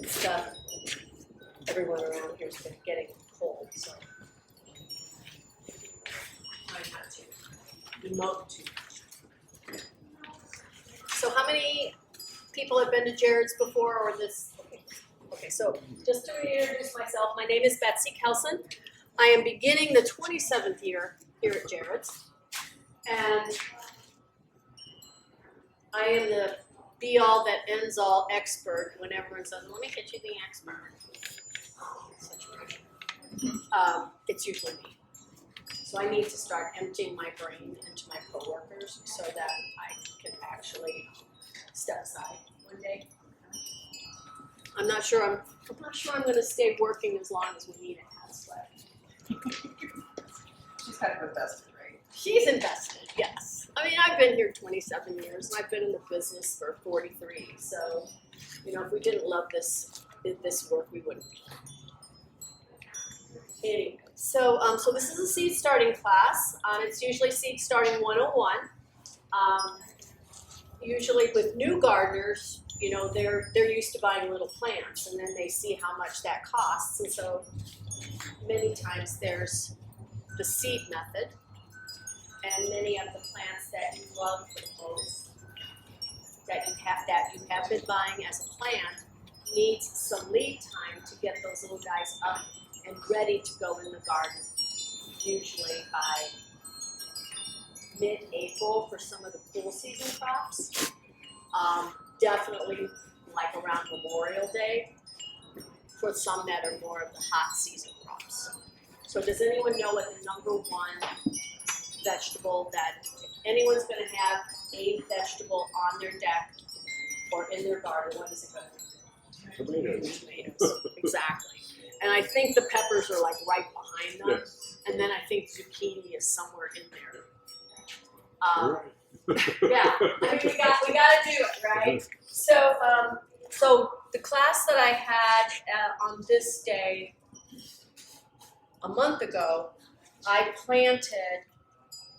Stuff. Everyone around here's been getting cold, so try not to emote too much. So how many people have been to Jared's before, or this? Okay, so just to reintroduce myself, my name is Betsy Kelson. I am beginning the 27th year here at Jared's, and I am the be-all that ends-all expert when everyone says, let me get you the expert. It's usually me. So I need to start emptying my brain into my coworkers so that I can actually step aside one day. I'm not sure I'm going to stay working as long as Juanita has left. She's kind of invested, right? She's invested, yes. I mean, I've been here 27 years, and I've been in the business for 43. So, you know, if we didn't love this work, we wouldn't. Anyway, so this is a seed starting class. It's usually seed starting 101. Usually with new gardeners, you know, they're used to buying little plants, and then they see how much that costs. And so many times there's the seed method, and many of the plants that you love the most, that you have been buying as a plant, needs some lead time to get those little guys up and ready to go in the garden, usually by mid-April for some of the cool season crops. Definitely like around Memorial Day for some that are more of the hot season crops. So does anyone know what the number one vegetable that, if anyone's going to have a vegetable on their deck or in their garden, what is it going to be? Tomatoes. Tomatoes, exactly. And I think the peppers are like right behind them. Yes. And then I think zucchini is somewhere in there. Right. Yeah, I mean we got to do it, right? So so the class that I had on this day a month ago, I planted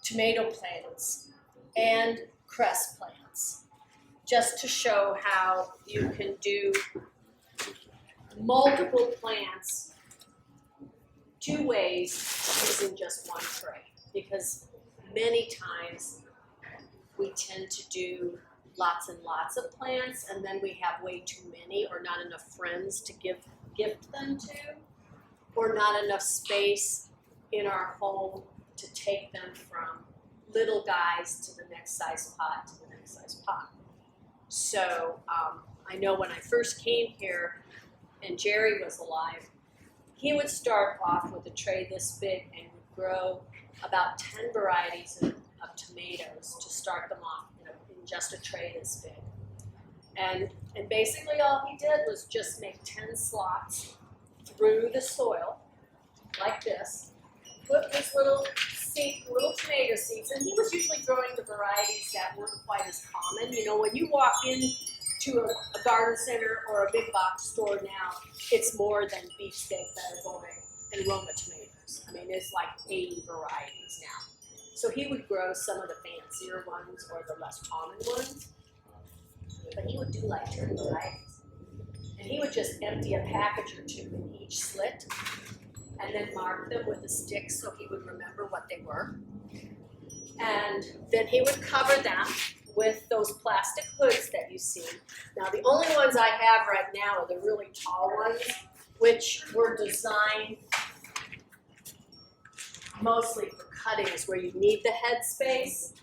tomato plants and cress plants just to show how you can do multiple plants 2 ways using just one tray, because many times we tend to do lots and lots of plants, and then we have way too many or not enough friends to gift them to, or not enough space in our home to take them from little guys to the next size pot to the next size pot. So I know when I first came here and Jerry was alive, he would start off with a tray this big and would grow about 10 varieties of tomatoes to start them off in just a tray this big. And basically all he did was just make 10 slots through the soil like this, put his little tomato seeds, and he was usually growing the varieties that weren't quite as common. You know, when you walk into a garden center or a big box store now, it's more than beefsteak that are going and Roma tomatoes. I mean, it's like 80 varieties now. So he would grow some of the fancier ones or the less common ones, but he would do like 10 varieties. And he would just empty a package or 2 in each slit and then mark them with a stick so he would remember what they were. And then he would cover them with those plastic hoods that you see. Now the only ones I have right now are the really tall ones, which were designed mostly for cuttings where you need the head space.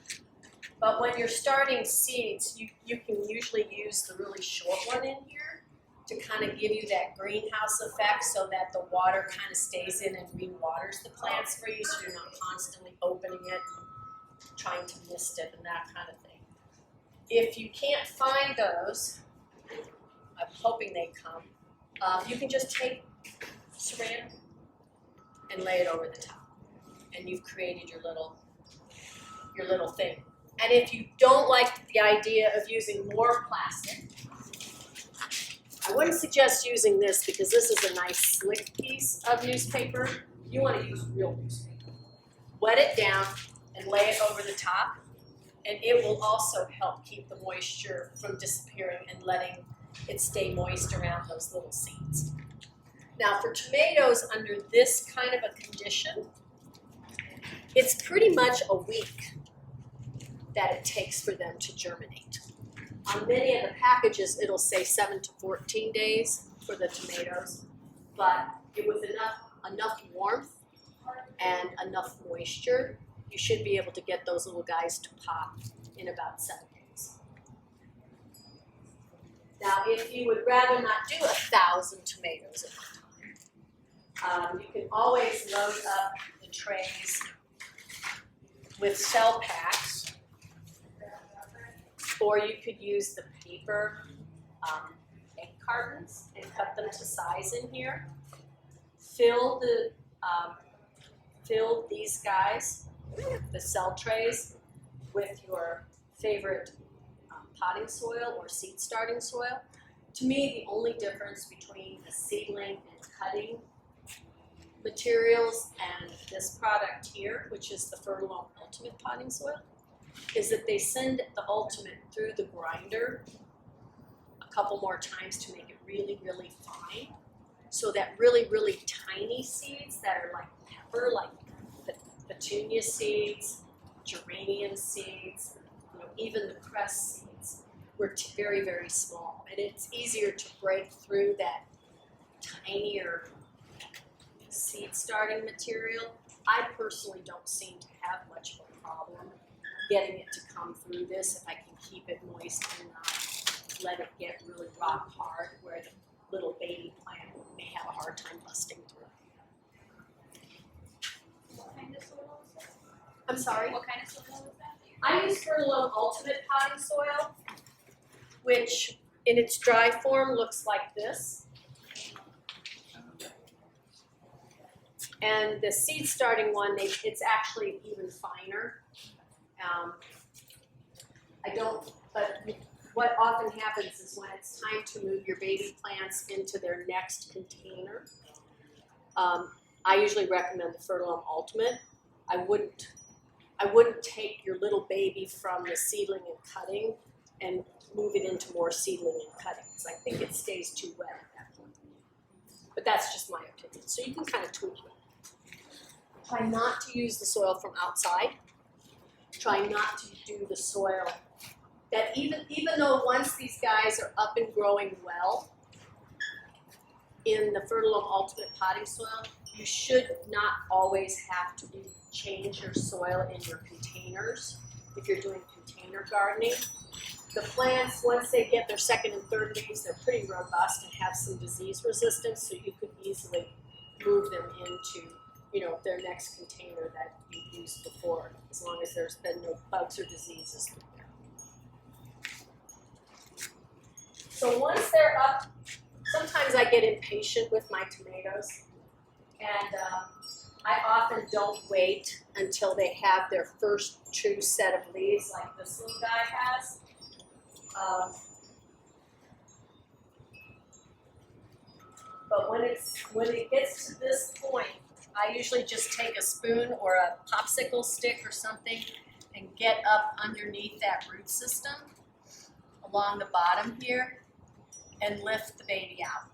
But when you're starting seeds, you can usually use the really short one in here to kind of give you that greenhouse effect so that the water kind of stays in and re-waters the plants for you so you're not constantly opening it and trying to mist it and that kind of thing. If you can't find those, I'm hoping they come, you can just take saran and lay it over the top. And you've created your little thing. And if you don't like the idea of using more plastic, I wouldn't suggest using this because this is a nice slick piece of newspaper. You want to use real newspaper. Wet it down and lay it over the top, and it will also help keep the moisture from disappearing and letting it stay moist around those little seeds. Now for tomatoes under this kind of a condition, it's pretty much a week that it takes for them to germinate. On many of the packages, it'll say 7 to 14 days for the tomatoes, but with enough warmth and enough moisture, you should be able to get those little guys to pop in about 7 days. Now, if you would rather not do 1,000 tomatoes at one time, you can always load up the trays with cell packs, or you could use the paper egg cartons and cut them to size in here. Fill these guys, the cell trays, with your favorite potting soil or seed starting soil. To me, the only difference between the seedling and cutting materials and this product here, which is the Fertilome Ultimate Potting Soil, is that they send the Ultimate through the grinder a couple more times to make it really, really fine. So that really, really tiny seeds that are like pepper, like petunia seeds, geranium seeds, even the cress seeds, were very, very small. And it's easier to break through that tinier seed starting material. I personally don't seem to have much of a problem getting it to come through this if I can keep it moist and not let it get really rock hard where the little baby plant may have a hard time busting through. What kind of soil is that? I'm sorry? What kind of soil is that? I use Fertilome Ultimate Potting Soil, which in its dry form looks like this. And the seed starting one, it's actually even finer. But what often happens is when it's time to move your baby plants into their next container, I usually recommend the Fertilome Ultimate. I wouldn't take your little baby from the seedling and cutting and move it into more seedling and cutting, because I think it stays too wet at that point. But that's just my opinion, so you can kind of tweak it. Try not to use the soil from outside. Try not to do the soil that even though once these guys are up and growing well in the Fertilome Ultimate Potting Soil, you should not always have to change your soil in your containers if you're doing container gardening. The plants, once they get their second and third leaves, they're pretty robust and have some disease resistance, so you could easily move them into their next container that you used before, as long as there's been no bugs or diseases in there. So once they're up, sometimes I get impatient with my tomatoes, and I often don't wait until they have their first true set of leaves like this little guy has. But when it gets to this point, I usually just take a spoon or a popsicle stick or something and get up underneath that root system along the bottom here and lift the baby out.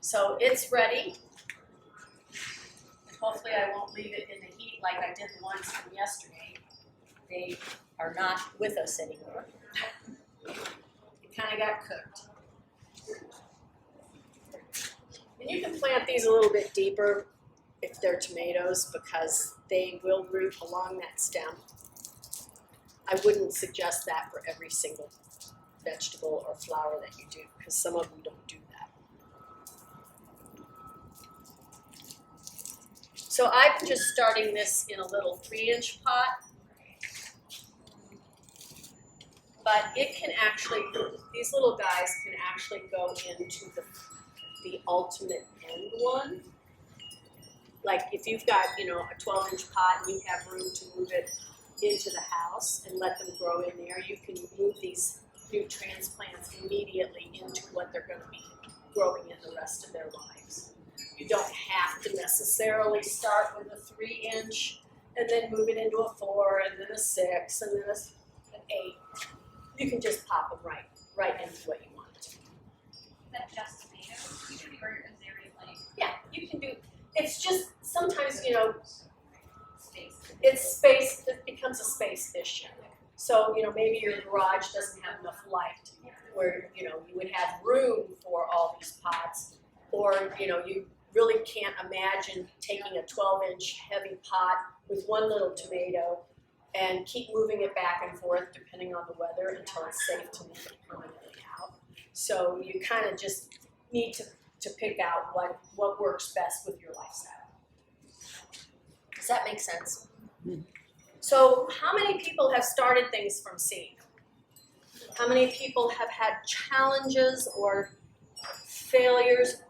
So it's ready. And hopefully I won't leave it in the heat like I did the ones from yesterday. They are not with us anymore. It kind of got cooked. And you can plant these a little bit deeper if they're tomatoes, because they will root along that stem. I wouldn't suggest that for every single vegetable or flower that you do, because some of them don't do that. So I'm just starting this in a little 3-inch pot. But it can actually, these little guys can actually go into the ultimate end one. Like if you've got, a 12-inch pot and you have room to move it into the house and let them grow in there, you can move these new transplants immediately into what they're going to be growing in the rest of their lives. You don't have to necessarily start with a 3-inch and then move it into a 4 and then a 6 and then an 8. you can just pop them right into what you want. Is that just tomatoes? Usually, or is there like Yeah, you can do, it's just, sometimes, you know, space? it's space, it becomes a space issue. So, you know, maybe your garage doesn't have enough light where, you know, you would have room for all these pots. Or, you know, you really can't imagine taking a 12-inch heavy pot with one little tomato and keep moving it back and forth depending on the weather until it's safe to move it permanently out. So you kind of just need to pick out what works best with your lifestyle. Does that make sense? So how many people have started things from seed? How many people have had challenges or failures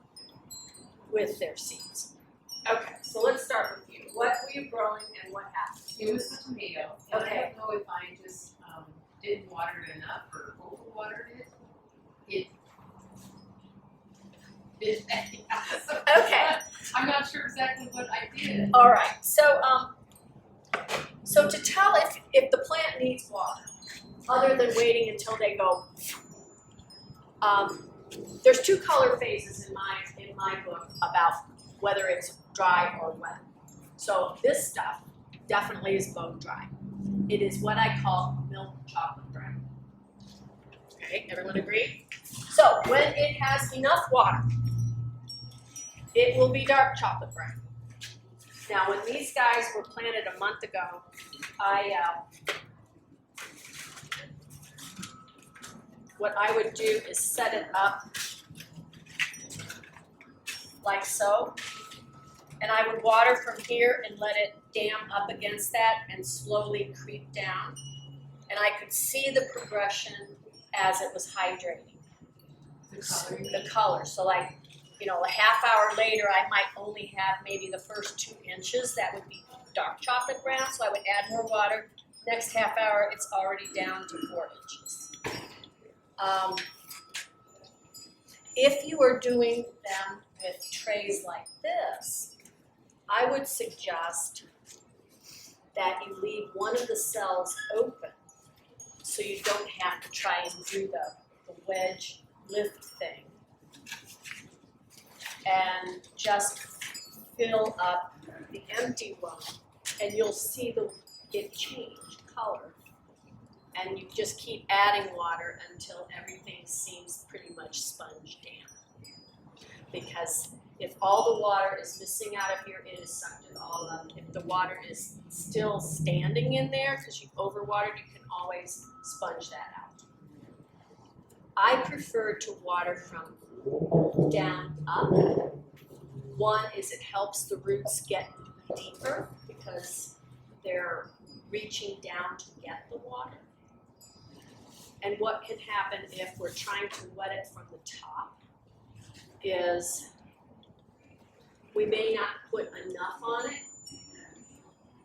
with their seeds? Okay, so let's start with you. What were you growing and what happened? It was the tomato, and Okay. I don't know if I just didn't water it enough or overwatered it. Okay. I'm not sure exactly what I did. All right, so to tell if the plant needs water, other than waiting until they go, there's two color phases in my book about whether it's dry or wet. So this stuff definitely is bone dry. It is what I call milk chocolate brown. Okay, everyone agree? So when it has enough water, it will be dark chocolate brown. Now when these guys were planted a month ago, what I would do is set it up like so. And I would water from here and let it dam up against that and slowly creep down. And I could see the progression as it was hydrating. The color. So like, you know, a half hour later, I might only have maybe the first 2 inches that would be dark chocolate brown. So I would add more water. Next half hour, it's already down to 4 inches. If you are doing them with trays like this, I would suggest that you leave one of the cells open so you don't have to try and do the wedge lift thing. And just fill up the empty one and you'll see it change color. And you just keep adding water until everything seems pretty much sponged down. Because if all the water is missing out of here, it has sucked it all up. If the water is still standing in there because you've overwatered, you can always sponge that out. I prefer to water from down up. One is it helps the roots get deeper because they're reaching down to get the water. And what can happen if we're trying to wet it from the top is we may not put enough on it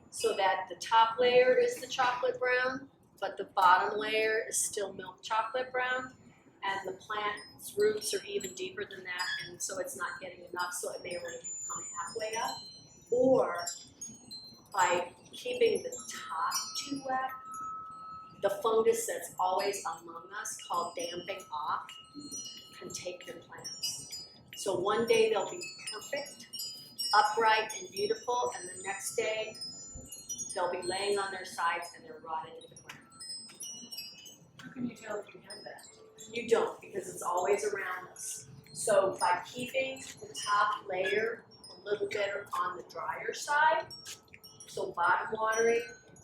so that the top layer is the chocolate brown, but the bottom layer is still milk chocolate brown, and the plant's roots are even deeper than that, and so it's not getting enough, so it may only come halfway up. Or by keeping the top too wet, the fungus that's always among us, called damping off, can take your plants. So one day they'll be perfect, upright and beautiful, and the next day they'll be laying on their sides and they're rotted to the ground. How can you tell if you have that? You don't, because it's always around us. So by keeping the top layer a little bit on the drier side, so bottom watering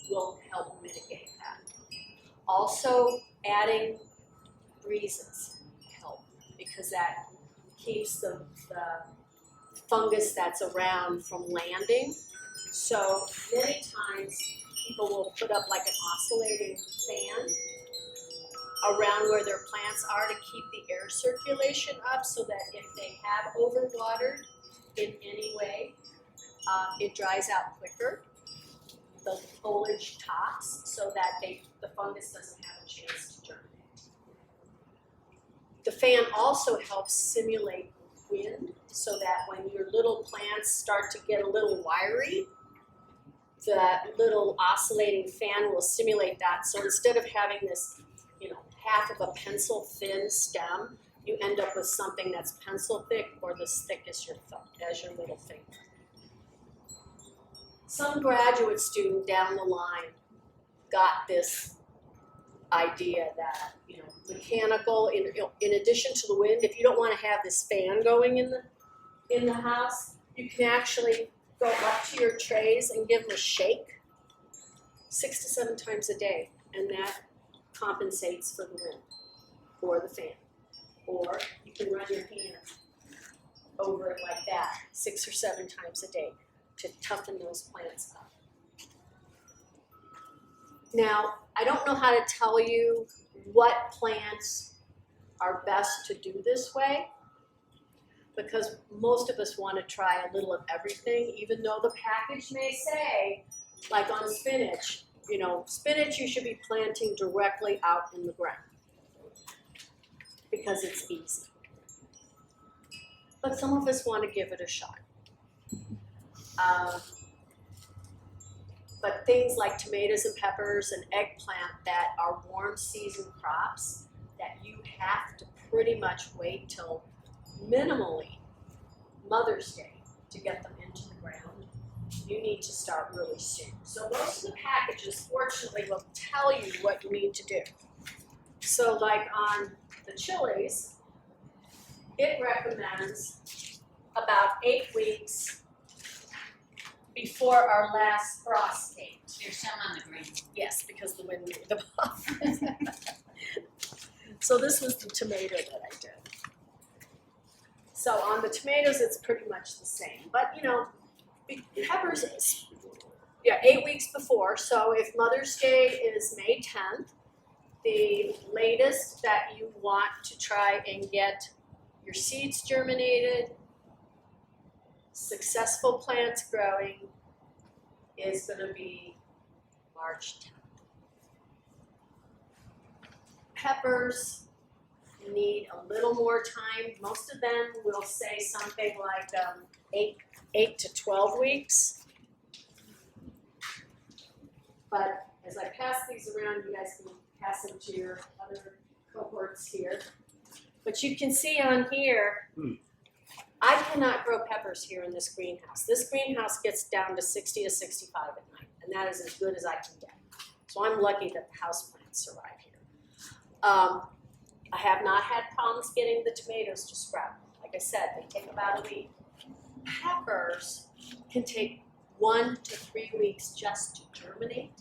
will help mitigate that. Also, adding breezes help because that keeps the fungus that's around from landing. So many times people will put up like an oscillating fan around where their plants are to keep the air circulation up so that if they have overwatered in any way, it dries out quicker. The foliage tops so that the fungus doesn't have a chance to germinate. The fan also helps simulate wind so that when your little plants start to get a little wiry, that little oscillating fan will simulate that. So instead of having this, half of a pencil thin stem, you end up with something that's pencil thick or as thick as your thumb, as your little finger. Some graduate student down the line got this idea that, you know, mechanical, in addition to the wind, if you don't want to have this fan going in the house, you can actually go up to your trays and give them a shake 6 to 7 times a day, and that compensates for the wind or the fan. Or you can run your hand over it like that 6 or 7 times a day to toughen those plants up. Now, I don't know how to tell you what plants are best to do this way, because most of us want to try a little of everything, even though the package may say, like on spinach, you know, spinach you should be planting directly out in the ground because it's easy. But some of us want to give it a shot. But things like tomatoes and peppers and eggplant that are warm season crops that you have to pretty much wait till minimally Mother's Day to get them into the ground, you need to start really soon. So most of the packages, fortunately, will tell you what you need to do. So like on the chilies, it recommends about 8 weeks before our last frost came. There's some on the green. Yes, because the wind made them off. So this was the tomato that I did. So on the tomatoes, it's pretty much the same. But you know, peppers, 8 weeks before. So if Mother's Day is May 10th, the latest that you want to try and get your seeds germinated, successful plants growing, is going to be March 10th. Peppers need a little more time. Most of them will say something like 8 to 12 weeks. But as I pass these around, you guys can pass them to your other cohorts here. But you can see on here, I cannot grow peppers here in this greenhouse. This greenhouse gets down to 60 to 65 at night, and that is as good as I can get. So I'm lucky that the houseplants survive here. I have not had problems getting the tomatoes to sprout. Like I said, they take about a week. Peppers can take 1 to 3 weeks just to germinate.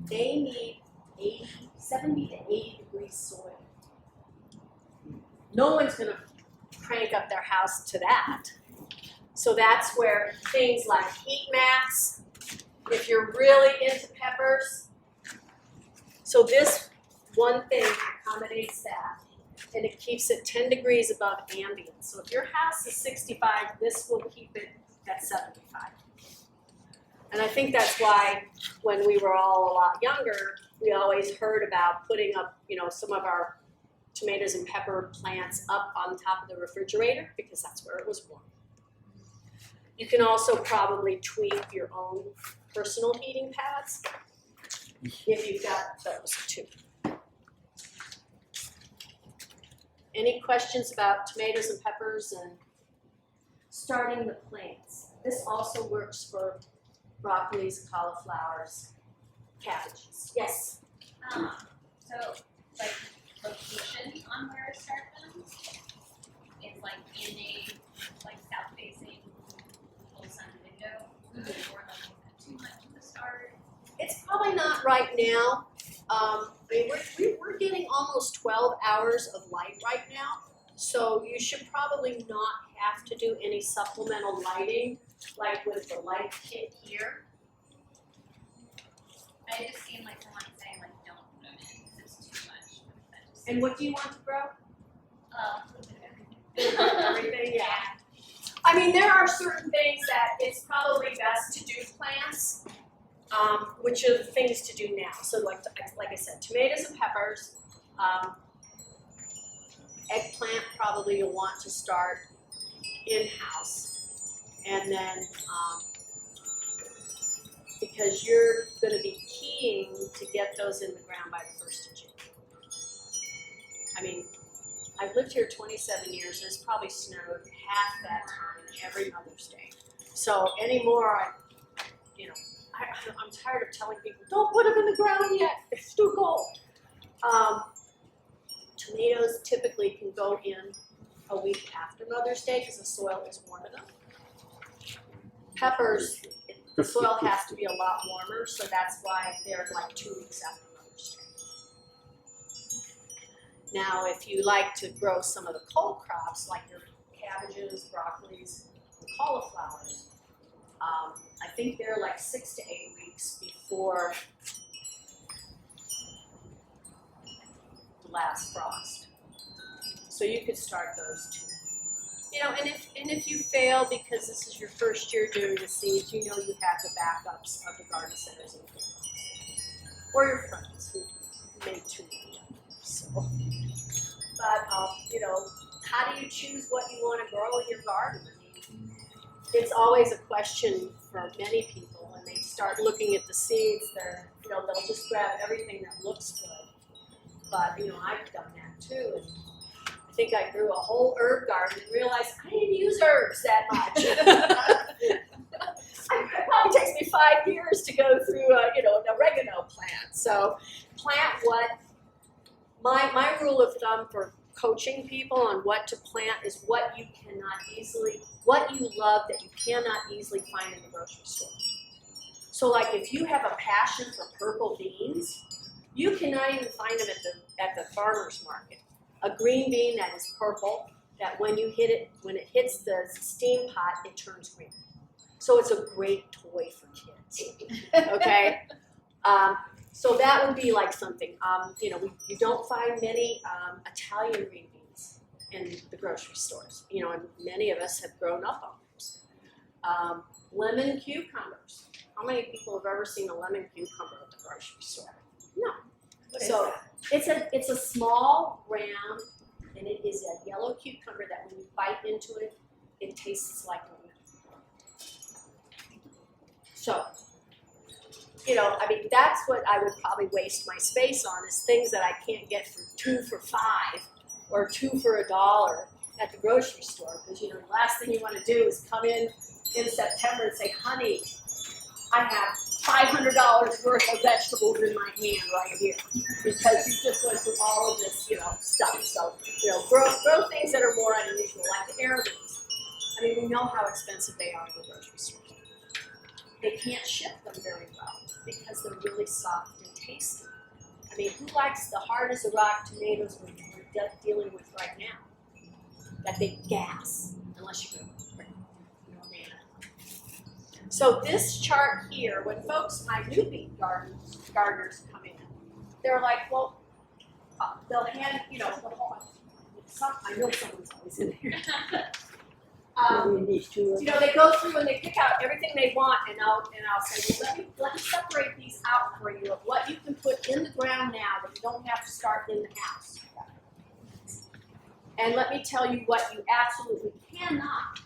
They need 70 to 80 degrees soil. No one's going to crank up their house to that. So that's where things like heat mats, if you're really into peppers. So this one thing accommodates that, and it keeps it 10 degrees above ambient. So if your house is 65, this will keep it at 75. And I think that's why when we were all a lot younger, we always heard about putting up, you know, some of our tomatoes and pepper plants up on top of the refrigerator because that's where it was warm. You can also probably tweak your own personal heating pads if you've got those too. Any questions about tomatoes and peppers and starting the plants? This also works for broccolis, cauliflowers, cabbages. Yes? So, like, location on where to start them is like in a like south-facing full-sun window, or like too much at the start. It's probably not right now. I mean, we're getting almost 12 hours of light right now, so you should probably not have to do any supplemental lighting, like with the light kit here. I just seem like someone saying like don't put them in because it's too much. That just And what do you want to grow? everything. Yeah. I mean, there are certain things that it's probably best to do plants, which are the things to do now. So like I said, tomatoes and peppers, eggplant probably you'll want to start in-house. And then because you're going to be keying to get those in the ground by the 1st of June. I mean, I've lived here 27 years. There's probably snowed half that time every Mother's Day. So anymore, I'm tired of telling people, don't put them in the ground yet. It's too cold. Tomatoes typically can go in a week after Mother's Day because the soil is warm enough. Peppers, the soil has to be a lot warmer, so that's why they're like 2 weeks after Mother's Day. Now, if you like to grow some of the cold crops, like your cabbages, broccolis, and cauliflowers, I think they're like 6 to 8 weeks before the last frost. So you could start those too. And if you fail because this is your first year doing the seeds, you have the backups of the garden centers and or your friends who made too many. So, but how do you choose what you want to grow in your garden? I mean, it's always a question for many people when they start looking at the seeds. They'll just grab everything that looks good. But I've done that too. And I think I grew a whole herb garden and realized I didn't use herbs that much. It probably takes me 5 years to go through an oregano plant. So plant what. My rule of thumb for coaching people on what to plant is what you love that you cannot easily find in the grocery store. So like if you have a passion for purple beans, you cannot even find them at the farmer's market. A green bean that is purple, that when it hits the steam pot, it turns green. So it's a great toy for kids, okay? So that would be like something, you don't find many Italian green beans in the grocery stores, and many of us have grown up on those. Lemon cucumbers. How many people have ever seen a lemon cucumber at the grocery store? No. So it's a small round, and it is a yellow cucumber that when you bite into it, it tastes like lemon. So, that's what I would probably waste my space on is things that I can't get for 2 for $5 or 2 for $1 at the grocery store. Because the last thing you want to do is come in September and say, honey, I have $500 worth of vegetables in my hand right here because you just went through all of this, stuff. So, grow things that are more unusual, like the arrowroot. We know how expensive they are in the grocery store. They can't ship them very well because they're really soft and tasty. Who likes the hard as a rock tomatoes we're dealing with right now? That they gas, unless you go. So this chart here, when my newbie gardeners come in, they're like, well, they'll hand, I know someone's always in here. They go through and they pick out everything they want, and I'll say, well, let me separate these out for you of what you can put in the ground now that you don't have to start in the house. And let me tell you what you absolutely cannot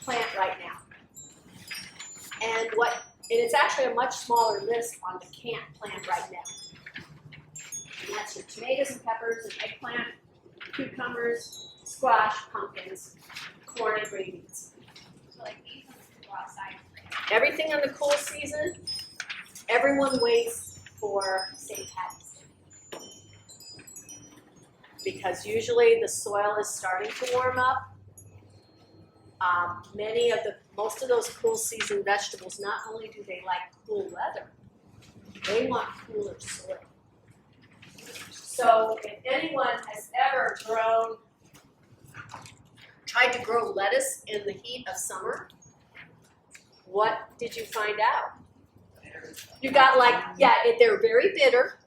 plant right now. And it's actually a much smaller list on the can't plant right now. And that's your tomatoes and peppers and eggplant, cucumbers, squash, pumpkins, corn, and green beans. So like these ones can go outside. Everything in the cool season, everyone waits for St. Patty's Day. Because usually the soil is starting to warm up. Most of those cool season vegetables, not only do they like cool weather, they want cooler soil. So if anyone has ever tried to grow lettuce in the heat of summer, what did you find out? You got they're very bitter,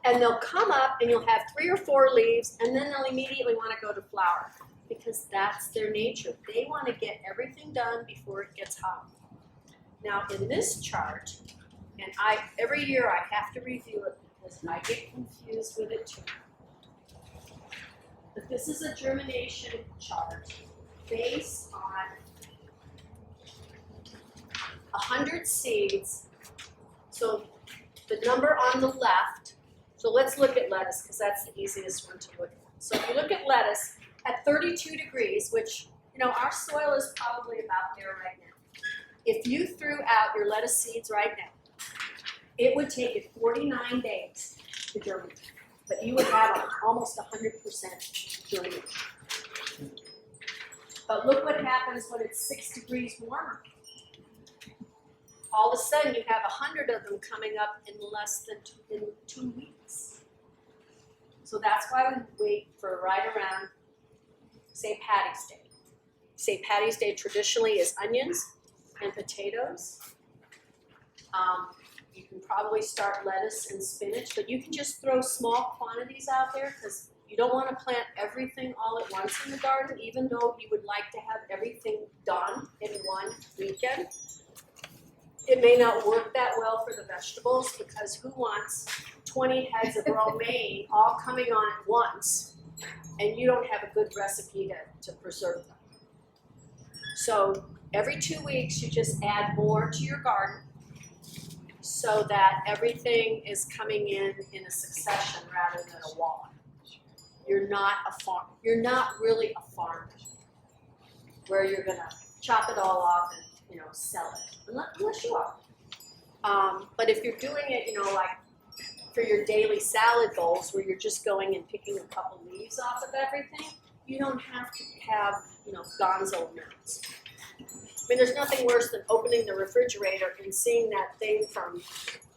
and they'll come up and you'll have 3 or 4 leaves, and then they'll immediately want to go to flower. Because that's their nature. They want to get everything done before it gets hot. Now in this chart, and every year I have to review it because I get confused with it too. But this is a germination chart based on 100 seeds. So the number on the left, so let's look at lettuce because that's the easiest one to look at. So if you look at lettuce at 32 degrees, which, our soil is probably about there right now. If you threw out your lettuce seeds right now, it would take it 49 days to germinate, but you would have almost 100% germination. But look what happens when it's 6 degrees warmer. All of a sudden, you have 100 of them coming up in less than in 2 weeks. So that's why we wait for right around St. Patty's Day. St. Patty's Day traditionally is onions and potatoes. You can probably start lettuce and spinach, but you can just throw small quantities out there because you don't want to plant everything all at once in the garden, even though you would like to have everything done in one weekend. It may not work that well for the vegetables because who wants 20 heads of romaine all coming on at once and you don't have a good recipe to preserve them. So every 2 weeks you just add more to your garden so that everything is coming in a succession rather than a wall. You're not really a farmer where you're gonna chop it all off and sell it, unless you are. But if you're doing it, like for your daily salad bowls where you're just going and picking a couple leaves off of everything, you don't have to have, gonzo amounts. I mean, there's nothing worse than opening the refrigerator and seeing that thing from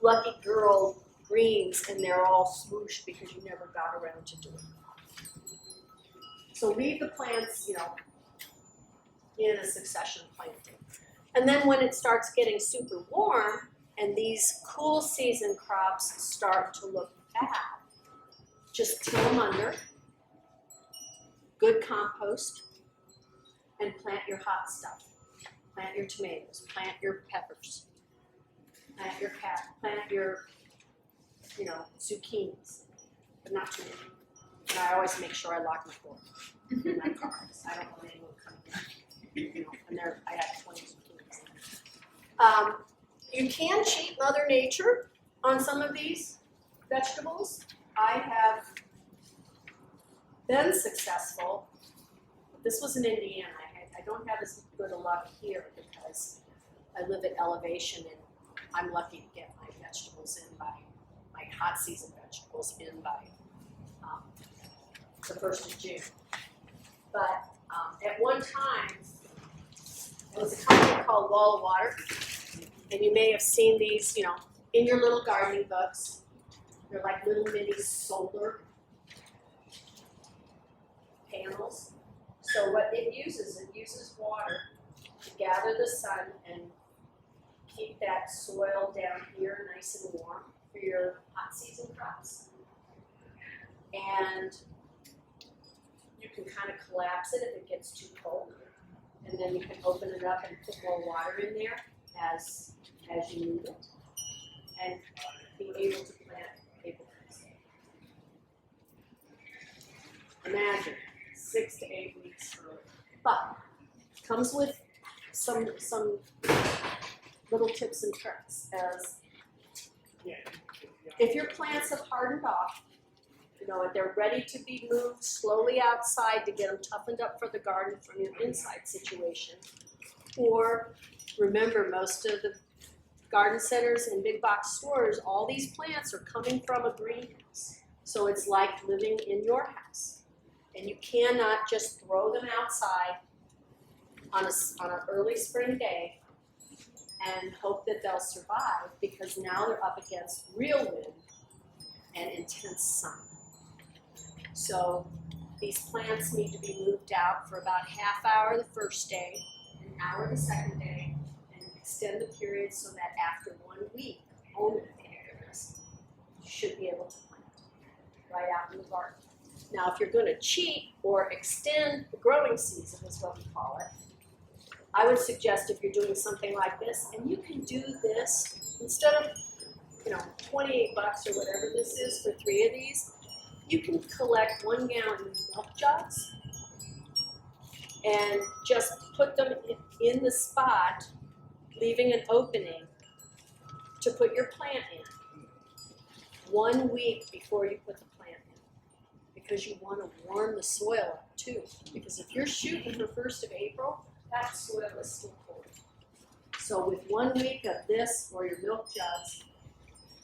Lucky Girl Greens and they're all swooshed because you never got around to doing it. So leave the plants, in a succession planting. And then when it starts getting super warm and these cool season crops start to look bad, just till them under, good compost, and plant your hot stuff. Plant your tomatoes, plant your peppers, plant your zucchinis, but not too many. And I always make sure I lock my door in my car. I don't want anyone coming in. And I have 20 zucchinis. You can cheat Mother Nature on some of these vegetables. I have been successful. This was in Indiana. I don't have as good a luck here because I live at elevation and I'm lucky to get my vegetables in by, my hot season vegetables in by the 1st of June. But at one time, there was a company called Wall of Water, and you may have seen these, in your little gardening books. They're like little mini solar panels. So what it uses water to gather the sun and keep that soil down here nice and warm for your hot season crops. And you can kind of collapse it if it gets too cold. And then you can open it up and put more water in there as you need it. And be able to plant maple trees. Imagine 6 to 8 weeks early. But comes with some little tips and tricks as if your plants have hardened off, they're ready to be moved slowly outside to get them toughened up for the garden from your inside situation. Or remember, most of the garden centers and big box stores, all these plants are coming from a greenhouse. So it's like living in your house. And you cannot just throw them outside on an early spring day and hope that they'll survive because now they're up against real wind and intense sun. So these plants need to be moved out for about half hour the first day, an hour the second day, and extend the period so that after 1 week, only you should be able to plant right out in the garden. Now, if you're going to cheat or extend the growing season, is what we call it, I would suggest if you're doing something like this, and you can do this instead of, $28 or whatever this is for 3 of these, you can collect 1 gallon milk jugs and just put them in the spot leaving an opening to put your plant in 1 week before you put the plant in, because you want to warm the soil up too. Because if you're shooting for 1st of April, that soil is still cold. So with 1 week of this or your milk jugs,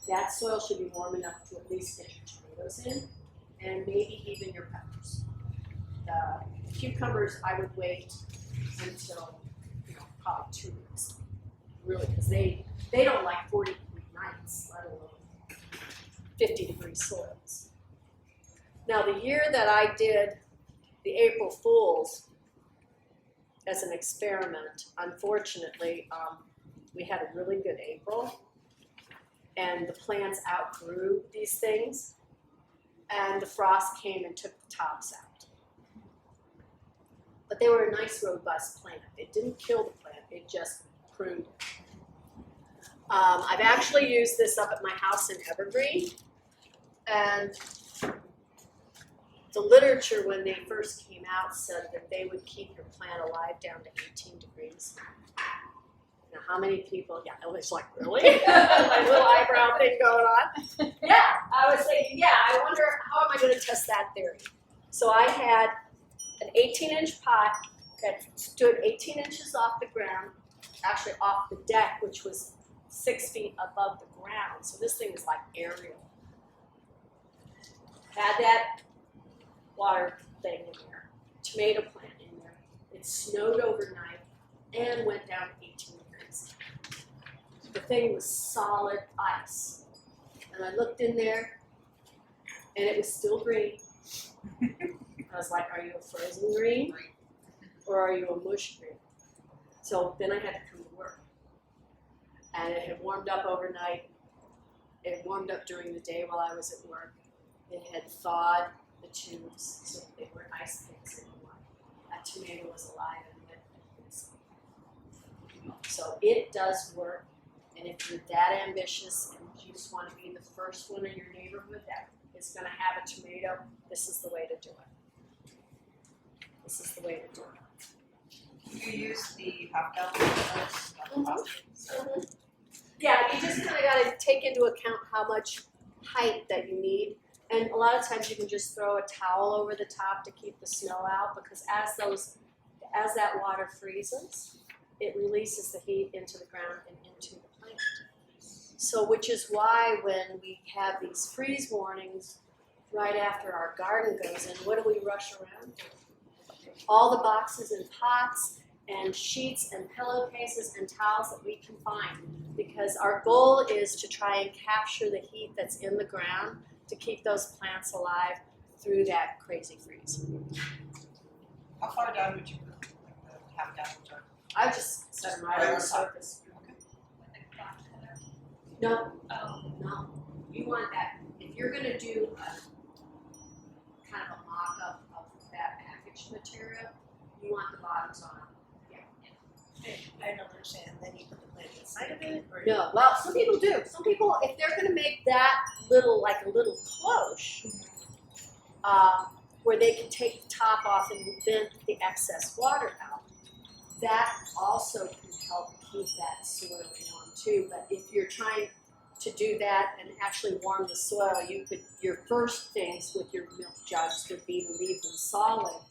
that soil should be warm enough to at least get your tomatoes in, and maybe even your peppers. The cucumbers, I would wait until, probably 2 weeks, really, because they don't like 40-degree nights, let alone 50-degree soils. Now, the year that I did the April Fools as an experiment, unfortunately, we had a really good April, and the plants outgrew these things, and the frost came and took the tops out. But they were a nice, robust plant. It didn't kill the plant, it just pruned it. I've actually used this up at my house in Evergreen, and the literature when they first came out said that they would keep your plant alive down to 18 degrees. Now, how many people, I was like, really? My little eyebrow thing going on. Yeah, I was thinking, I wonder how am I going to test that theory? So I had an 18-inch pot that stood 18 inches off the ground, actually off the deck, which was 6 feet above the ground. So this thing was like aerial. Had that water thing in there, tomato plant in there. It snowed overnight and went down to 18 degrees. The thing was solid ice. And I looked in there, and it was still green. I was like, are you a frozen green? Or are you a mush green? So then I had to come to work. And it had warmed up overnight. It warmed up during the day while I was at work. It had thawed the tubes so that they were ice picks anymore. That tomato was alive and it was. So it does work. And if you're that ambitious and you just want to be the first one in your neighborhood that is going to have a tomato, this is the way to do it. This is the way to do it. You use the half-gallon. Yeah, you just kind of got to take into account how much height that you need. And a lot of times you can just throw a towel over the top to keep the snow out, because as that water freezes, it releases the heat into the ground and into the plant. So which is why when we have these freeze warnings right after our garden goes in, what do we rush around to? All the boxes and pots and sheets and pillowcases and towels that we can find, because our goal is to try and capture the heat that's in the ground to keep those plants alive through that crazy freeze. How far down would you put the half-gallon jar? I just set them right on the surface. No, no. You want that, if you're gonna do a kind of a mock-up of that packaged material, you want the bottoms on. I don't understand. Then you put the plant inside of it, or No, well, some people do. Some people, if they're gonna make that little, like a little cloche, where they can take the top off and vent the excess water out, that also can help keep that soil warm too. But if you're trying to do that and actually warm the soil, your first things with your milk jugs would be to leave them solid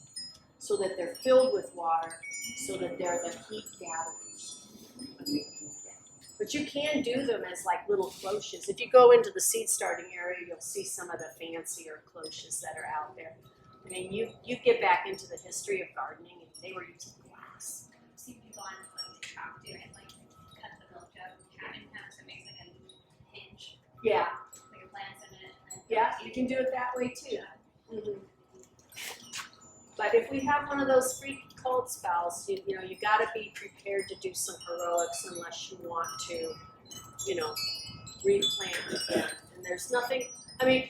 so that they're filled with water, so that they're the heat gatherers. But you can do them as like little cloches. If you go into the seed starting area, you'll see some of the fancier cloches that are out there. I mean, you get back into the history of gardening, and they were using glass. See people on like TikTok do it, like cut the milk jug in half so it makes like a hinge, Yeah, like a plants in it. And yeah, you can do it that way too. But if we have one of those freaky cold spells, you got to be prepared to do some heroics unless you want to, replant again. And there's nothing. I mean,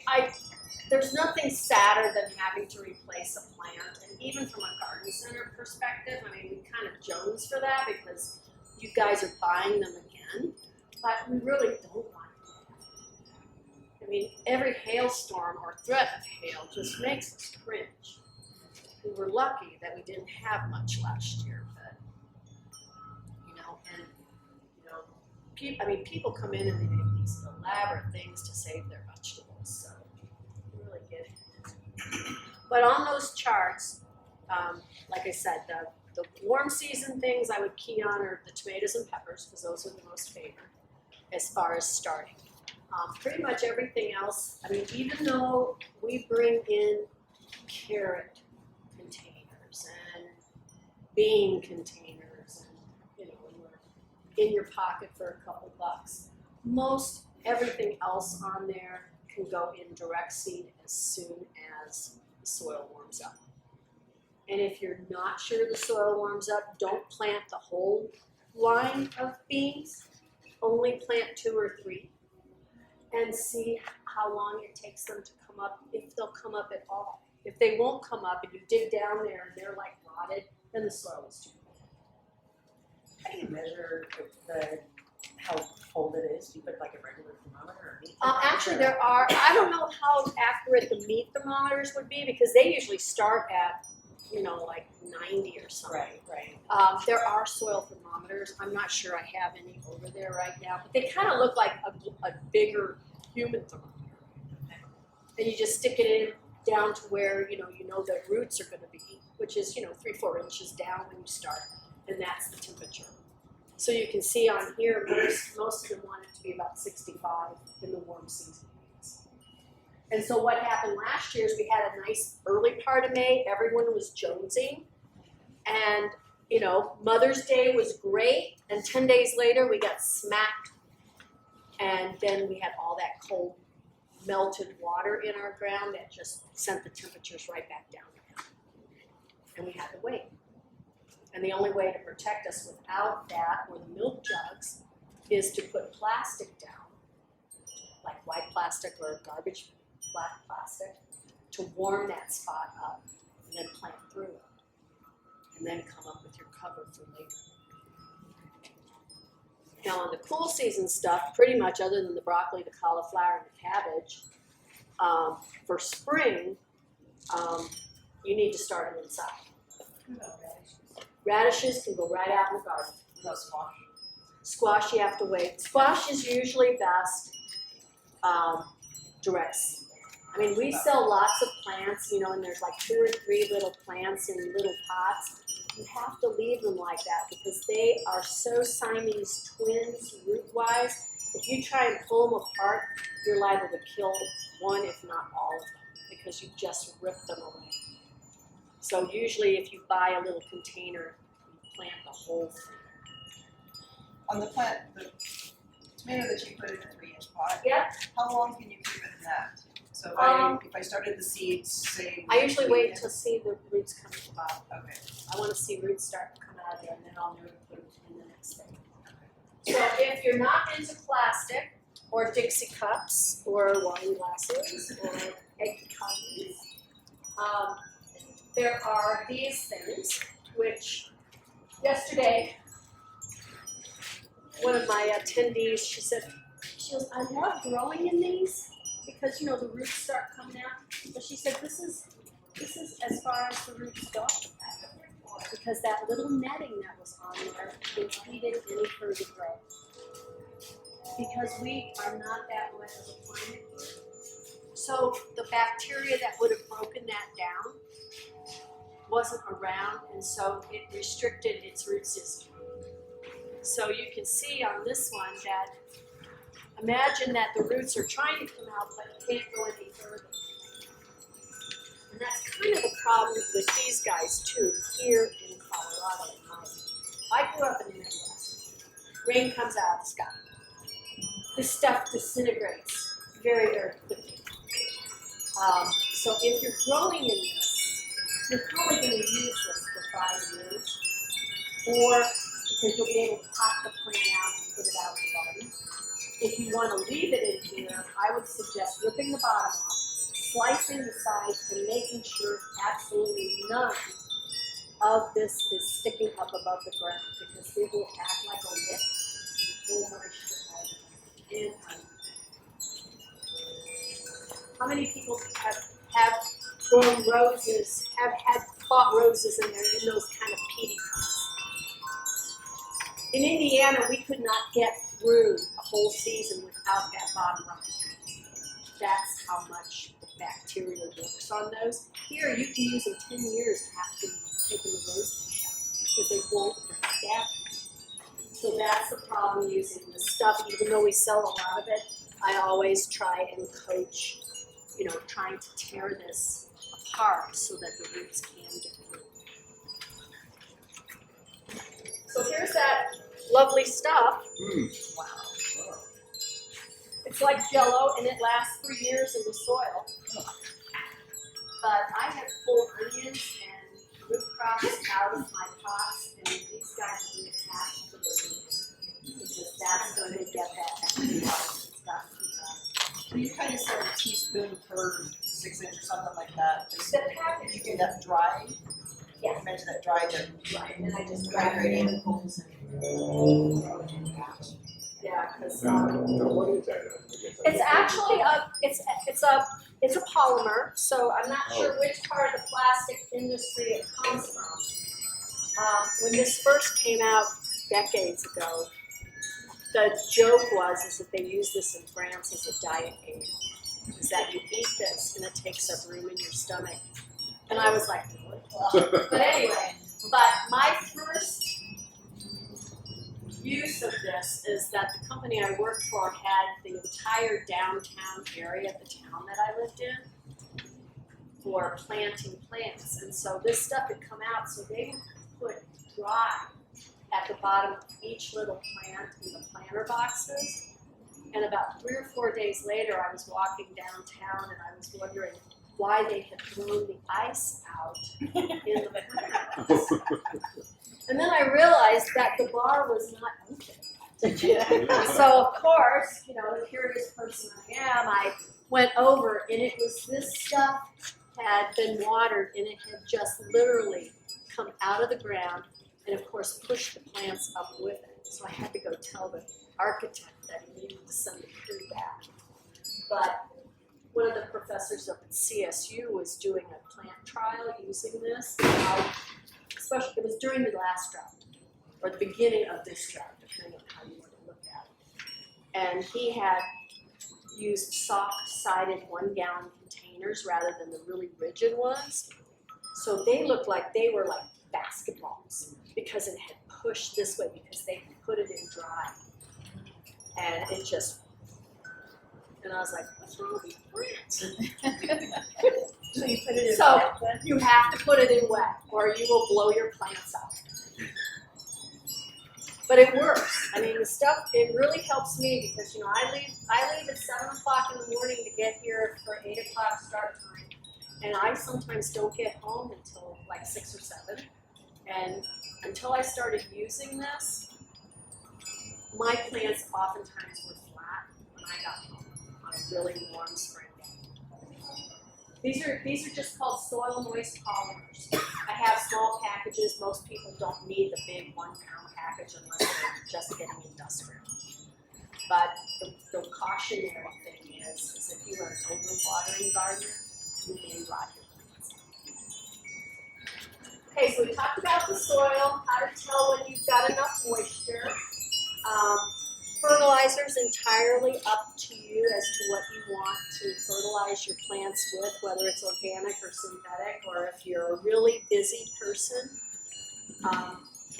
there's nothing sadder than having to replace a plant. And even from a garden center perspective, I mean, we kind of jones for that because you guys are buying them again. But we really don't want to. I mean, every hailstorm or threat of hail just makes us cringe. We were lucky that we didn't have much last year, but and people come in and they make these elaborate things to save their vegetables, so really get it. But on those charts, like I said, the warm season things I would key on are the tomatoes and peppers, because those are the most favored as far as starting. Pretty much everything else, I mean, even though we bring in carrot containers and bean containers and, you know, and we're in your pocket for a couple bucks, most everything else on there can go in direct seed as soon as the soil warms up. And if you're not sure the soil warms up, don't plant the whole line of beans. Only plant 2 or 3 and see how long it takes them to come up, if they'll come up at all. If they won't come up and you dig down there and they're like rotted, then the soil is too cold. How do you measure how cold it is? Do you put like a regular thermometer or meat Actually, thermometer? there are, I don't know how accurate the meat thermometers would be because they usually start at, you know, like 90 or something. Right. There are soil thermometers. I'm not sure I have any over there right now, but they kind of look like a bigger human thermometer. And you just stick it in down to where, you know the roots are going to be, which is, 3-4 inches down when you start, and that's the temperature. So you can see on here, most of them want it to be about 65 in the warm season. And so what happened last year is we had a nice early part of May. Everyone was jonesing. And, Mother's Day was great. And 10 days later, we got smacked. And then we had all that cold, melted water in our ground that just sent the temperatures right back down again. And we had to wait. And the only way to protect us without that, or the milk jugs, is to put plastic down, like white plastic or garbage black plastic, to warm that spot up and then plant through it. And then come up with your cover for later. Now on the cool season stuff, pretty much other than the broccoli, the cauliflower, and the cabbage, for spring, you need to start them inside. Radishes can go right out in the garden. No squash. Squash, you have to wait. Squash is usually best direct seed. I mean, we sell lots of plants, and there's like 2 or 3 little plants in little pots. You have to leave them like that because they are so Siamese twins root-wise. If you try and pull them apart, you're liable to kill one, if not all of them, because you just rip them away. So usually if you buy a little container, you plant the whole thing. On the plant, the tomato that you put in a 3-inch pot, Yep. how long can you keep it in that? So if I started the seeds, say. I usually wait to see the roots come to the bottom. Okay. I want to see roots start to come out of there, and then I'll know to put them in the next thing. So if you're not into plastic, or Dixie cups, or wine glasses, or egg cups, there are these things, which yesterday, one of my attendees, she goes, I love growing in these because, the roots start coming out. But she said, this is as far as the roots go. Because that little netting that was on there impeded any further growth. Because we are not that wet as a climate. So the bacteria that would have broken that down wasn't around, and so it restricted its root system. So you can see on this one that, imagine that the roots are trying to come out, but can't go any further. And that's kind of the problem with these guys too, here in Colorado. I grew up in the Midwest. Rain comes out of the sky. This stuff disintegrates very, very quickly. So if you're growing in this, you're probably going to use this for 5 years, or because you'll be able to pop the plant out and put it out in the garden. If you want to leave it in here, I would suggest ripping the bottom off, slicing the sides, and making sure absolutely none of this is sticking up above the ground, because it will act like a wick over and how many people have grown roses, have bought roses and they're in those kind of peaty pots? In Indiana, we could not get through a whole season without that bottom rung. That's how much the bacteria works on those. Here, you can use them 10 years after you've taken the rose fish out because they won't break down. So that's the problem using this stuff. Even though we sell a lot of it, I always try and coach, trying to tear this apart so that the roots can get through. So here's that lovely stuff. Wow. It's like Jell-O, and it lasts for years in the soil. But I have pulled onions and root crops out of my pots, and these guys are attached to the roots because that's going to get that extra stuff. So you kind of said a teaspoon per 6 inch or something like that. Just The package, you do that dry. Yes. You mentioned that dry then. right, and I just Dry grab it in. handfuls and. Yeah, because What is that? it's actually it's a polymer. So I'm not sure which part of the plastic industry it comes from. When this first came out decades ago, the joke is that they use this in France as a diet aid. Is that you eat this and it takes up room in your stomach. And I was like, what? But anyway, my first use of this is that the company I worked for had the entire downtown area of the town that I lived in for planting plants. And so this stuff had come out, so they would put dry at the bottom of each little plant in the planter boxes. And about 3 or 4 days later, I was walking downtown and I was wondering why they had thrown the ice out in the planter box. And then I realized that the bar was not open. So of course, the curious person I am, I went over and it was this stuff had been watered and it had just literally come out of the ground and of course pushed the plants up with it. So I had to go tell the architect that he needed to send the crew back. But one of the professors up at CSU was doing a plant trial using this. Especially, it was during the last drought, or the beginning of this drought, depending on how you want to look at it. And he had used soft-sided 1-gallon containers rather than the really rigid ones. So they looked like they were like basketballs because it had pushed this way because they had put it in dry. And it just, and I was like, what's wrong with these plants? So you put it in So wet then? you have to put it in wet or you will blow your plants out. But it works. I mean, the stuff, it really helps me because, I leave at 7 o'clock in the morning to get here for 8 o'clock start time. And I sometimes don't get home until like 6 or 7. And until I started using this, my plants oftentimes were flat when I got home on a really warm spring day. These are just called soil moist polymers. I have small packages. Most people don't need the big 1-pound package unless they're just getting industrial. But the cautionary thing is if you are an overwatering gardener, you may rot your plants. Okay, so we talked about the soil, how to tell when you've got enough moisture. Fertilizer's entirely up to you as to what you want to fertilize your plants with, whether it's organic or synthetic, or if you're a really busy person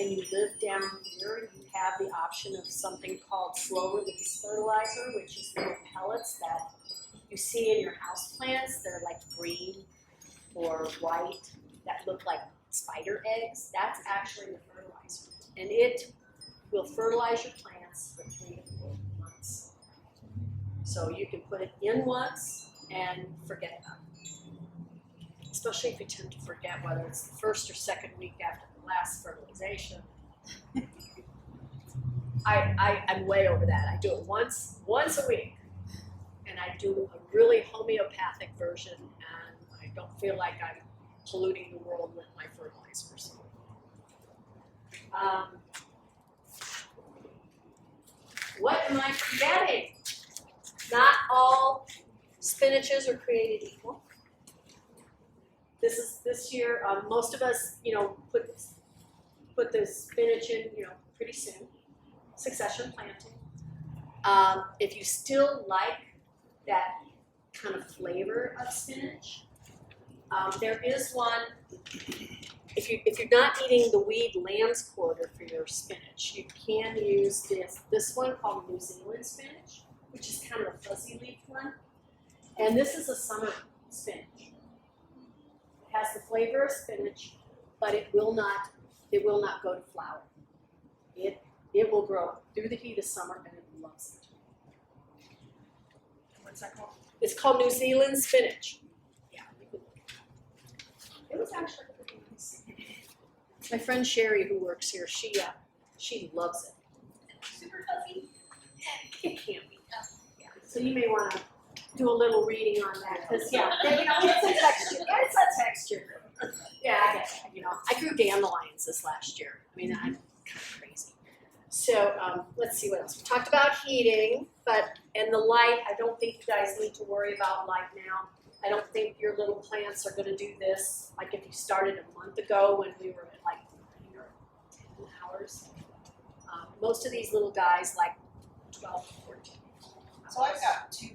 and you live down here, you have the option of something called slow release fertilizer, which is little pellets that you see in your house plants. They're like green or white that look like spider eggs. That's actually the fertilizer. And it will fertilize your plants for 3 to 4 months. So you can put it in once and forget about it. Especially if you tend to forget whether it's the first or second week after the last fertilization. I'm way over that. I do it once a week. And I do a really homeopathic version and I don't feel like I'm polluting the world with my fertilizers. What am I forgetting? Not all spinaches are created equal. This year, most of us, put the spinach in, pretty soon. Succession planting. If you still like that kind of flavor of spinach, there is one. If you're not eating the weed lamb's quarter for your spinach, you can use this one called New Zealand spinach, which is kind of a fuzzy leaf one. And this is a summer spinach. It has the flavor of spinach, but it will not go to flower. It will grow through the heat of summer, and it loves it. What's that called? It's called New Zealand spinach. Yeah, it was actually pretty nice. My friend Sherry, who works here, she loves it. Super fuzzy. It can be. Yeah. So you may want to do a little reading on that, because it's a texture. Yeah, it's a texture. Yeah, I get that. I grew dandelions this last year. I mean, I'm kind of crazy. So let's see what else. We talked about heating, and the light. I don't think you guys need to worry about light now. I don't think your little plants are going to do this. Like if you started a month ago when we were at like 9 or 10 hours. Most of these little guys like 12 to 14. So I've got two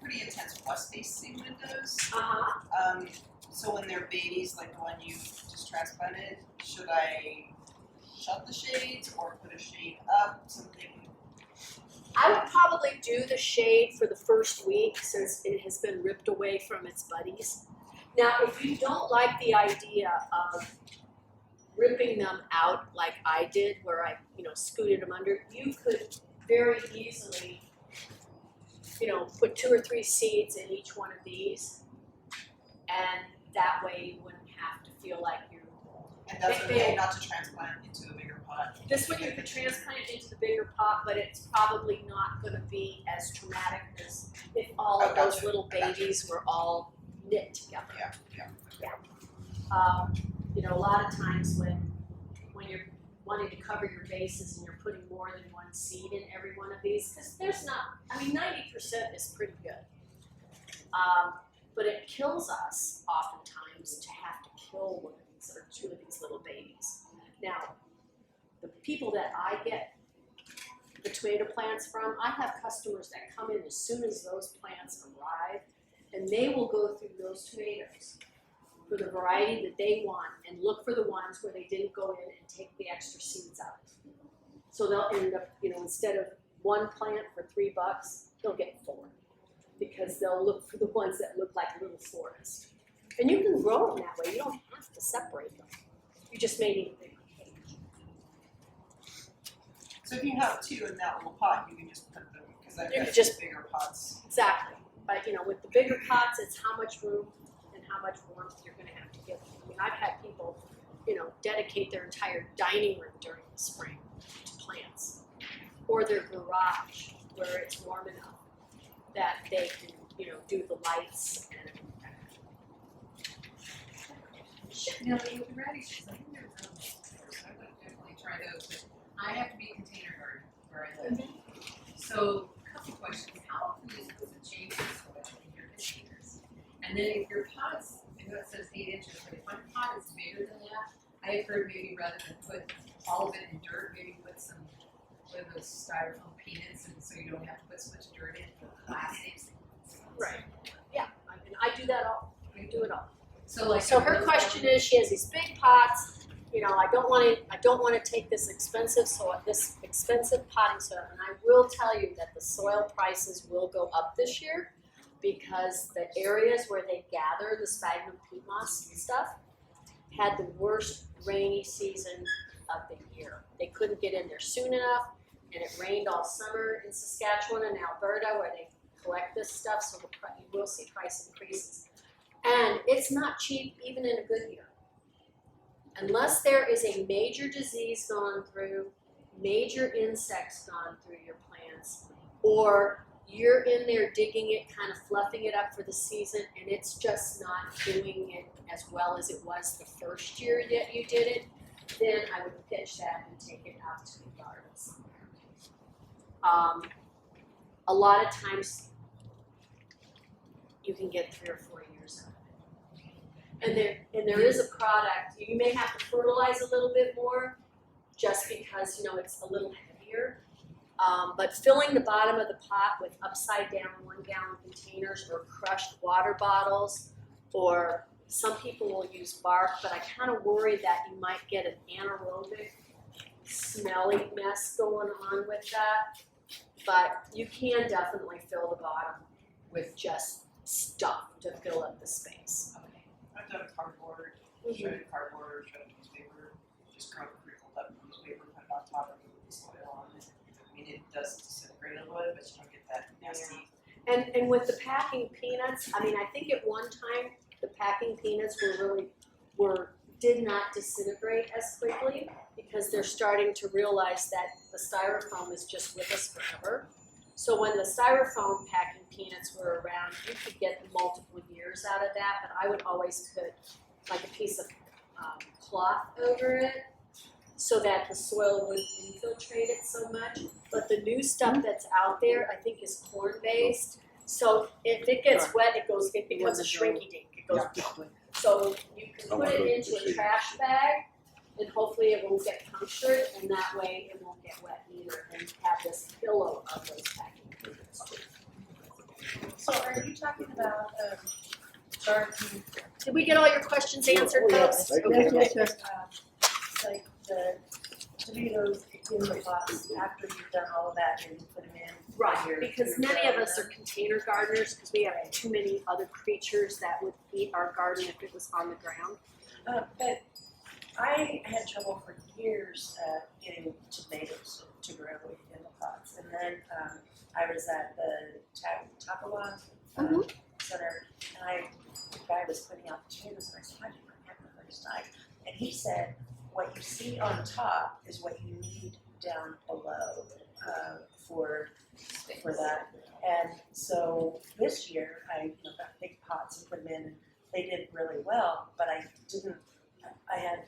pretty intense west-facing windows. So when they're babies, like the one you just transplanted, should I shut the shades or put a shade up? Something. I would probably do the shade for the first week since it has been ripped away from its buddies. Now, if you don't like the idea of ripping them out like I did, where I, scooted them under, you could very easily, put 2 or 3 seeds in each one of these, and that way you wouldn't have to feel like you're. And that's okay not to transplant into a bigger pot. This one you could transplant into the bigger pot, but it's probably not going to be as traumatic as if all of those little babies were all knit together. Yeah. A lot of times when you're wanting to cover your bases and you're putting more than one seed in every one of these, because 90% is pretty good. But it kills us oftentimes to have to kill one of these or 2 of these little babies. Now, the people that I get the tomato plants from, I have customers that come in as soon as those plants arrive, and they will go through those tomatoes for the variety that they want and look for the ones where they didn't go in and take the extra seeds out. So they'll end up, instead of 1 plant for $3, they'll get 4. Because they'll look for the ones that look like a little forest. And you can grow them that way. You don't have to separate them. You just may need a bigger cage. So if you have 2 in that little pot, you can just put them, because I've You got could just- bigger pots. Exactly. But with the bigger pots, it's how much room and how much warmth you're going to have to give them. I mean, I've had people, dedicate their entire dining room during the spring to plants, or their garage where it's warm enough that they can, do the lights and. Now, the radishes, I think they're really I would definitely try those, but I have to be container garden where I live. So, a couple questions. How often are you supposed to change the soil in your containers? And then if your pot's, I know it says 8 inches, but if my pot is bigger than that, I have heard maybe rather than put all of it in dirt, maybe put some one of those styrofoam peanuts, and so you don't have to put so much dirt in for plastics. Right. Yeah. I mean, I do that all. I do it all. So her question is, she has these big pots. I don't want to take this expensive potting soil, and I will tell you that the soil prices will go up this year because the areas where they gather the sphagnum peat moss and stuff had the worst rainy season of the year. They couldn't get in there soon enough, and it rained all summer in Saskatchewan and Alberta where they collect this stuff, so you will see price increases. And it's not cheap even in a good year. Unless there is a major disease gone through, major insects gone through your plants, or you're in there digging it, kind of fluffing it up for the season, and it's just not doing it as well as it was the first year that you did it, then I would pitch that and take it out to the gardens. A lot of times you can get 3 or 4 years out of it. And there is a product, you may have to fertilize a little bit more just because, it's a little heavier. But filling the bottom of the pot with upside down 1 gallon containers or crushed water bottles, or some people will use bark, but I kind of worry that you might get an anaerobic smelly mess going on with that. But you can definitely fill the bottom with just stuff to fill up the space. Okay. I've done cardboard, shredded cardboard, shredded newspaper, just crumpled up newspaper, put it on top of the soil on it. I mean, it does disintegrate a little bit, but you don't get that nasty. And with the packing peanuts, I mean, I think at one time the packing peanuts did not disintegrate as quickly because they're starting to realize that the styrofoam is just with us forever. So when the styrofoam packing peanuts were around, you could get multiple years out of that, but I would always put like a piece of cloth over it so that the soil wouldn't infiltrate it so much. But the new stuff that's out there, I think, is corn-based. So if it gets wet, it becomes a shrinky dink. It goes. So you can put it into a trash bag, and hopefully it won't get punctured, and that way it won't get wet either, and have this pillow of those packing peanuts too. So are you talking about, garden? Did we get all your questions answered, folks? Okay. Okay. Like the tomatoes in the pots after you've done all of that and you put them in? Right, your- because your many of garden? us are container gardeners, because we have too many other creatures that would eat our garden if it was on the ground. But I had trouble for years getting tomatoes to grow in the pots. And then I was at the Takawa Mhm. Center, and the guy was putting out tomatoes, and I said, how do you protect the first time? And he said, what you see on top is what you need down below for that. And so this year, I got big pots and put them in, and they did really well, but I had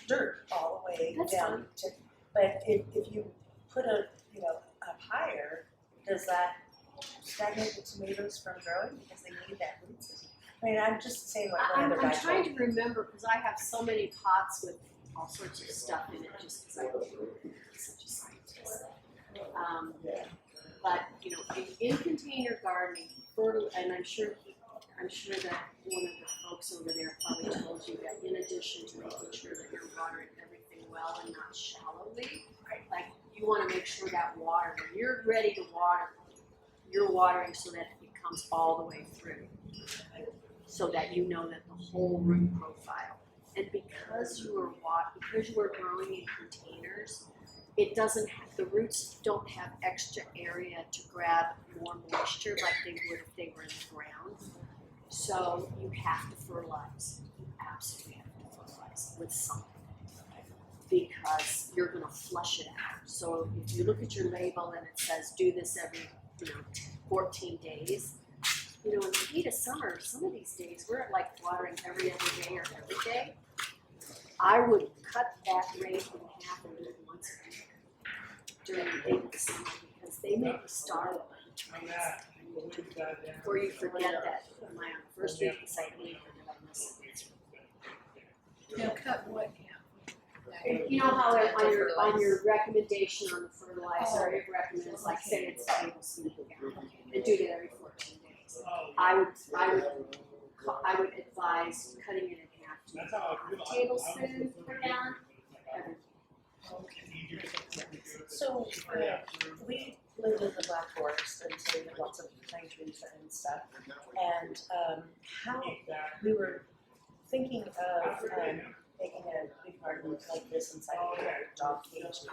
dirt all the way That's down to, but if you put up higher, does that stagnate the tomatoes from growing because they need that root system? I mean, I'm just saying what one I'm other guy told trying me. to remember, because I have so many pots with all sorts of stuff in it, just because I'm such a scientist. But in container gardening, and I'm sure that one of the folks over there probably told you that in addition to making sure that you're watering everything well and not shallowly, like you want to make sure that water, when you're ready to water, you're watering so that it comes all the way through, so that you know that the whole root profile. And because you are growing in containers, it doesn't have, the roots don't have extra area to grab more moisture like they would if they were in the ground. So you have to fertilize. You absolutely have to fertilize with something, because you're going to flush it out. So if you look at your label and it says do this every 14 days, in the heat of summer, some of these days we're like watering every other day or every day. I would cut that rate in half and do it once a week during the heat of the summer, because they make the star of before you forget that. Am I on the first week of site leave, or did I miss it? Now cut what now? You know how on your recommendation on the fertilizer, it recommends, like, say it's a tablespoon per gallon, and do that every 14 days. I would advise cutting it in half to a tablespoon per gallon. So we lived in the Black Forest, and so we had lots of pine trees and stuff. And how we were thinking of making a big garden like this inside of a dog cage,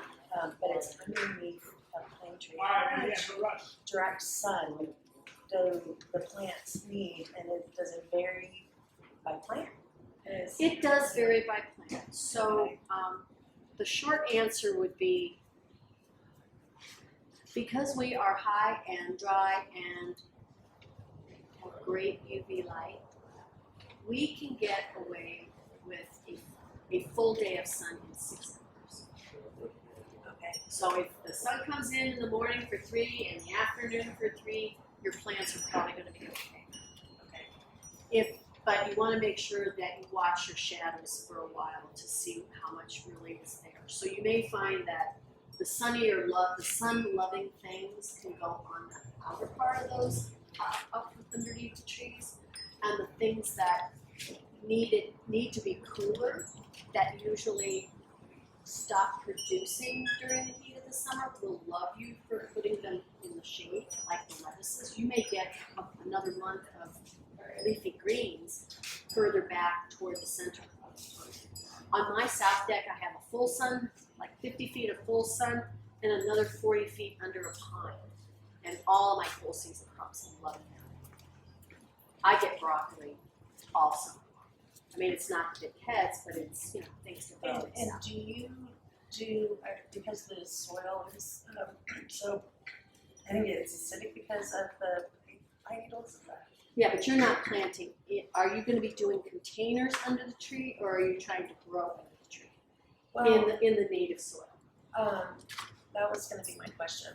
but it's underneath a pine tree. How much direct sun do the plants need, and does it vary by plant? It does vary by plant. So the short answer would be, because we are high and dry and have great UV light, we can get away with a full day of sun in 6 hours. Okay, so if the sun comes in the morning for 3 and the afternoon for 3, your plants are probably going to be okay. Okay, but you want to make sure that you watch your shadows for a while to see how much really is there. So you may find that the sun-loving things can go on the outer part of those, up underneath the trees, and the things that need to be cooler, that usually stop producing during the heat of the summer, will love you for putting them in the shade, like the lettuces. You may get another month of leafy greens further back toward the center. On my south deck, I have a full sun, like 50 feet of full sun, and another 40 feet under a pine. And all my cool season crops love them. I get broccoli all summer long. I mean, it's not big heads, but it's, things to grow. And do you do, because the soil is, so, I think it's acidic because of the pine needles? Yeah, but you're not planting it. Are you going to be doing containers under the tree, or are you trying to grow under the tree Well, in the native soil? that was gonna be my question.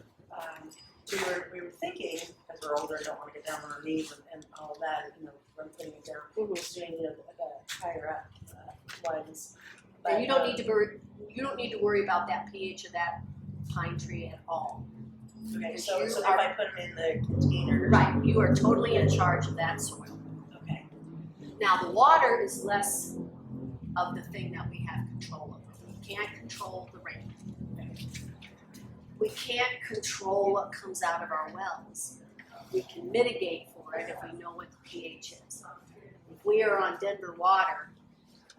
We were thinking, because we're older, don't wanna get down on our knees and all of that, from putting it down, just doing the higher up ones. And you don't need to worry about that pH of that pine tree at all. Okay, so if I put them in the container. Right, you are totally in charge of that soil. Okay. Now, the water is less of the thing that we have control over. We can't control the rain. We can't control what comes out of our wells. We can mitigate for it if we know what the pH is. If we are on Denver water,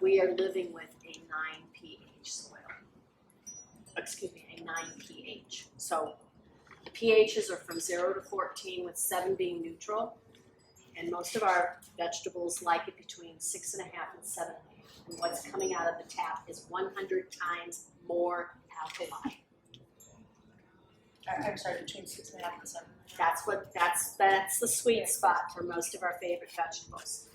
we are living with a 9 pH soil. Excuse me, a 9 pH. So the pHs are from 0 to 14, with 7 being neutral. And most of our vegetables like it between 6.5 and 7.5. And what's coming out of the tap is 100 times more alkaline. I'm sorry, between 6.5 and 7. That's the sweet spot for most of our favorite vegetables.